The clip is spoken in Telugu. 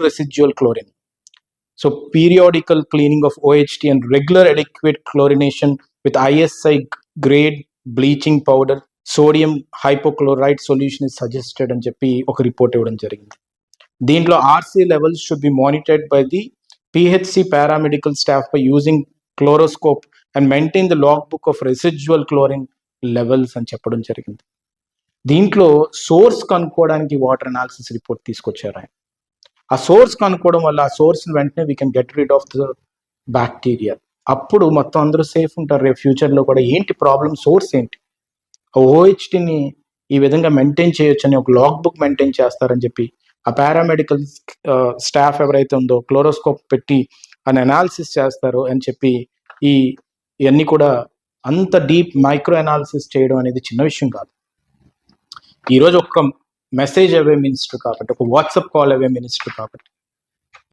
residual chlorine. So periodical cleaning of OHT and regular adequate chlorination with ISI grade bleaching powder, sodium hypochlorite solution is suggested అని చెప్పి ఒక రిపోర్ట్ ఇవ్వడం జరిగింది. దీంట్లో RC levels should be monitored by the PHC paramedical staff by using chloroscope and maintain the logbook of residual chlorine levels అని చెప్పడం జరిగింది. దీంట్లో సోర్స్ కనుక్కోవడానికి వాటర్ అనాలిసిస్ రిపోర్ట్ తీసుకొచ్చారు ఆయన. ఆ సోర్స్ కనుక్కోవడం వల్ల ఆ సోర్స్ వెంటనే we can get rid of the bacteria. అప్పుడు మొత్తం అందరూ సేఫ్ ఉంటారు. రేపు ఫ్యూచర్లో కూడా ఏంటి ప్రాబ్లం, సోర్స్ ఏంటి, ఓహెచ్టీని ఈ విధంగా మెయింటైన్ చేయొచ్చు అని ఒక లాగ్ బుక్ మెయింటైన్ చేస్తారని చెప్పి ఆ పారామెడికల్ స్టాఫ్ ఎవరైతే ఉందో క్లోరోస్కోప్ పెట్టి అని అనాలిసిస్ చేస్తారు అని చెప్పి ఇవన్నీ కూడా అంత డీప్ మైక్రో అనాలిసిస్ చేయడం అనేది చిన్న విషయం కాదు. ఈరోజు ఒక మెసేజ్ అవే మినిస్టర్ కాబట్టి, ఒక వాట్సాప్ కాల్ అవే మినిస్టర్ కాబట్టి